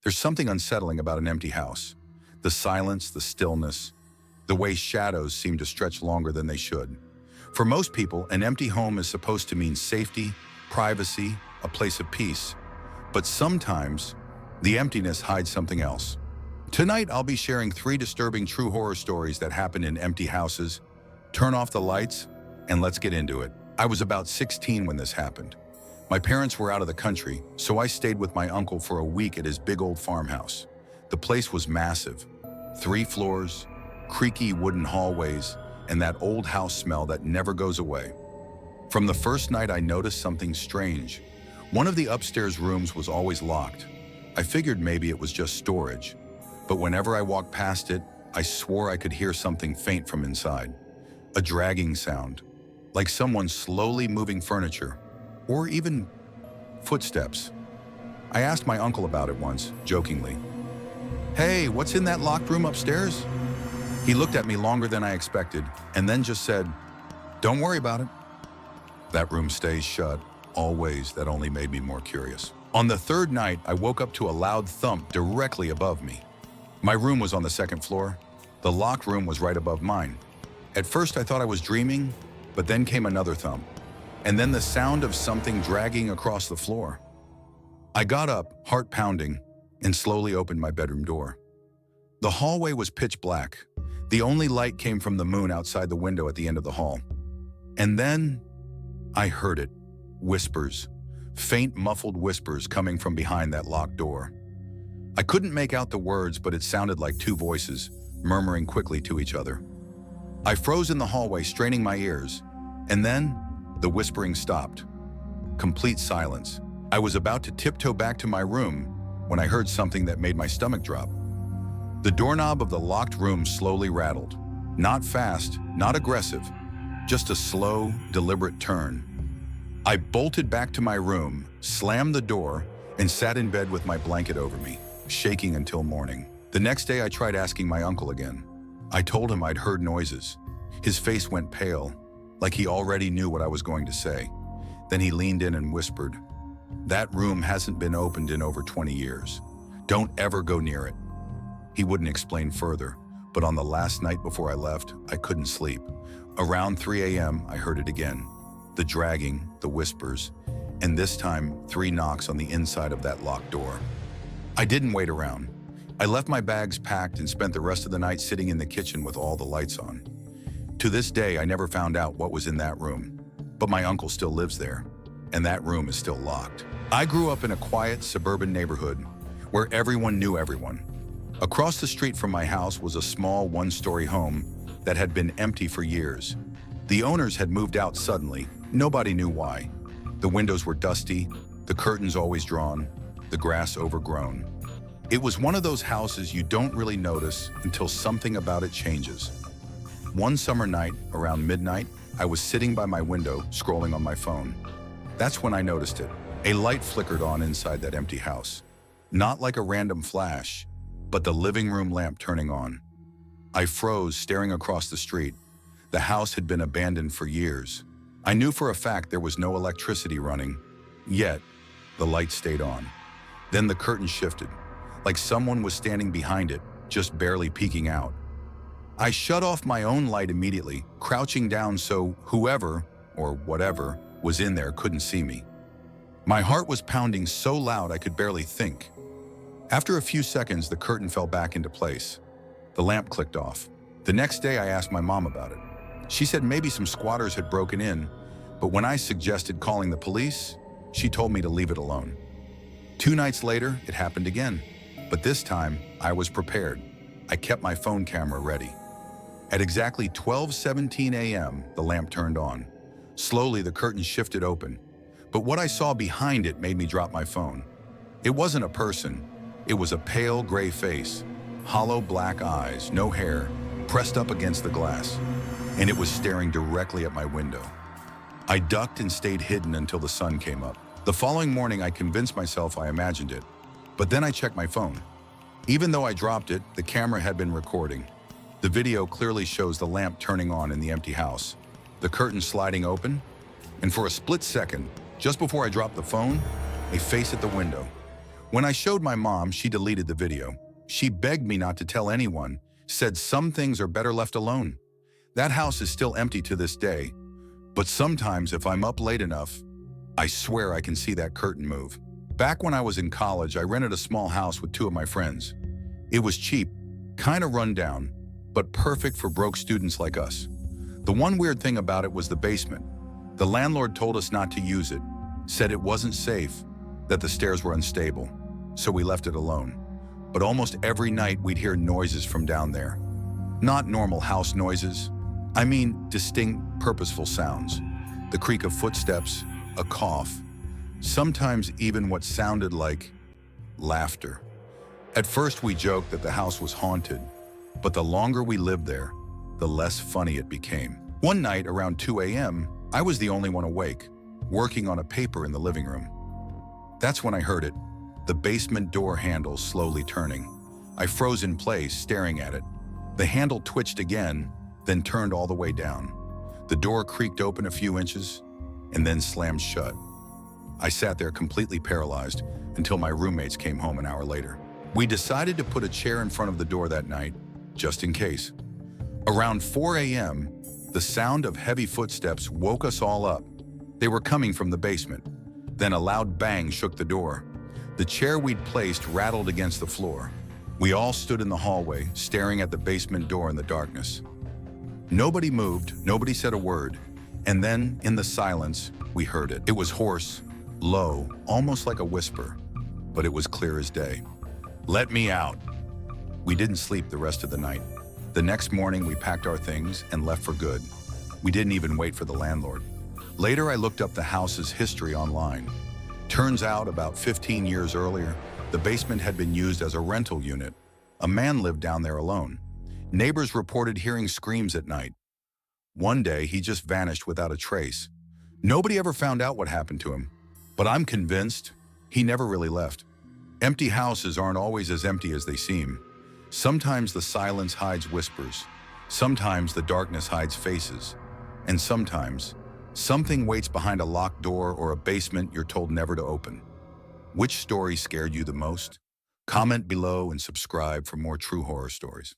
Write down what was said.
There's something unsettling about an empty house. The silence, the stillness, the way shadows seem to stretch longer than they should. For most people, an empty home is supposed to mean safety, privacy, a place of peace. But sometimes, the emptiness hides something else. Tonight, I'll be sharing 3 disturbing true horror stories that happen in empty houses. Turn off the lights, and let's get into it. I was about 16 when this happened. My parents were out of the country, so I stayed with my uncle for a week at his big old farmhouse. The place was massive. 3 floors, creaky wooden hallways, and that old house smell that never goes away. From the first night, I noticed something strange. One of the upstairs rooms was always locked. I figured maybe it was just storage. But whenever I walked past it, I swore I could hear something faint from inside. A dragging sound, like someone slowly moving furniture, or even footsteps. I asked my uncle about it once, jokingly. "Hey, what's in that locked room upstairs?" He looked at me longer than I expected, and then just said, "Don't worry about it." That room stays shut, always. That only made me more curious. On the 3rd night, I woke up to a loud thump directly above me. My room was on the 2nd floor. The locked room was right above mine. At first, I thought I was dreaming, but then came another thump, and then the sound of something dragging across the floor. I got up, heart pounding, and slowly opened my bedroom door. The hallway was pitch black. The only light came from the moon outside the window at the end of the hall. And then I heard it. Whispers. Faint, muffled whispers coming from behind that locked door. I couldn't make out the words, but it sounded like 2 voices, murmuring quickly to each other. I froze in the hallway, straining my ears, and then the whispering stopped. Complete silence. I was about to tiptoe back to my room when I heard something that made my stomach drop. The doorknob of the locked room slowly rattled. Not fast, not aggressive, just a slow, deliberate turn. I bolted back to my room, slammed the door, and sat in bed with my blanket over me, shaking until morning. The next day, I tried asking my uncle again. I told him I'd heard noises. His face went pale, like he already knew what I was going to say. Then he leaned in and whispered, "That room hasn't been opened in over 20 years. Don't ever go near it." He wouldn't explain further, but on the last night before I left, I couldn't sleep. Around 3 a.m., I heard it again. The dragging, the whispers, and this time, 3 knocks on the inside of that locked door. I didn't wait around. I left my bags packed and spent the rest of the night sitting in the kitchen with all the lights on. To this day, I never found out what was in that room, but my uncle still lives there, and that room is still locked. I grew up in a quiet suburban neighborhood where everyone knew everyone. Across the street from my house was a small 1-story home that had been empty for years. The owners had moved out suddenly. Nobody knew why. The windows were dusty, the curtains always drawn, the grass overgrown. It was one of those houses you don't really notice until something about it changes. One summer night, around midnight, I was sitting by my window, scrolling on my phone. That's when I noticed it. A light flickered on inside that empty house. Not like a random flash, but the living room lamp turning on. I froze, staring across the street. The house had been abandoned for years. I knew for a fact there was no electricity running, yet the light stayed on. Then the curtain shifted, like someone was standing behind it, just barely peeking out. I shut off my own light immediately, crouching down so whoever, or whatever, was in there couldn't see me. My heart was pounding so loud I could barely think. After a few seconds, the curtain fell back into place. The lamp clicked off. The next day, I asked my mom about it. She said maybe some squatters had broken in, but when I suggested calling the police, she told me to leave it alone. 2 nights later, it happened again, but this time, I was prepared. I kept my phone camera ready. At exactly 12:17 a.m., the lamp turned on. Slowly, the curtain shifted open, but what I saw behind it made me drop my phone. It wasn't a person. It was a pale gray face, hollow black eyes, no hair, pressed up against the glass, and it was staring directly at my window. I ducked and stayed hidden until the sun came up. The following morning, I convinced myself I imagined it, but then I checked my phone. Even though I dropped it, the camera had been recording. The video clearly shows the lamp turning on in the empty house, the curtain sliding open, and for a split second, just before I dropped the phone, a face at the window. When I showed my mom, she deleted the video. She begged me not to tell anyone, said some things are better left alone. That house is still empty to this day, but sometimes if I'm up late enough, I swear I can see that curtain move. Back when I was in college, I rented a small house with two of my friends. It was cheap, kind of run down, but perfect for broke students like us. The one weird thing about it was the basement. The landlord told us not to use it, said it wasn't safe, that the stairs were unstable, so we left it alone. But almost every night we'd hear noises from down there. Not normal house noises. I mean distinct, purposeful sounds. The creak of footsteps, a cough, sometimes even what sounded like laughter. At first we joked that the house was haunted, but the longer we lived there, the less funny it became. One night around 2 a.m., I was the only one awake, working on a paper in the living room. That's when I heard it, the basement door handle slowly turning. I froze in place, staring at it. The handle twitched again, then turned all the way down. The door creaked open a few inches, and then slammed shut. I sat there completely paralyzed until my roommates came home an hour later. We decided to put a chair in front of the door that night, just in case. Around 4 a.m., the sound of heavy footsteps woke us all up. They were coming from the basement. Then a loud bang shook the door. The chair we'd placed rattled against the floor. We all stood in the hallway, staring at the basement door in the darkness. Nobody moved, nobody said a word, and then, in the silence, we heard it. It was hoarse, low, almost like a whisper, but it was clear as day. "Let me out." We didn't sleep the rest of the night. The next morning, we packed our things and left for good. We didn't even wait for the landlord. Later, I looked up the house's history online. Turns out, about 15 years earlier, the basement had been used as a rental unit. A man lived down there alone. Neighbors reported hearing screams at night. One day, he just vanished without a trace. Nobody ever found out what happened to him, but I'm convinced he never really left. Empty houses aren't always as empty as they seem. Sometimes the silence hides whispers, sometimes the darkness hides faces, and sometimes something waits behind a locked door or a basement you're told never to open. Which story scared you the most? Comment below and subscribe for more true horror stories.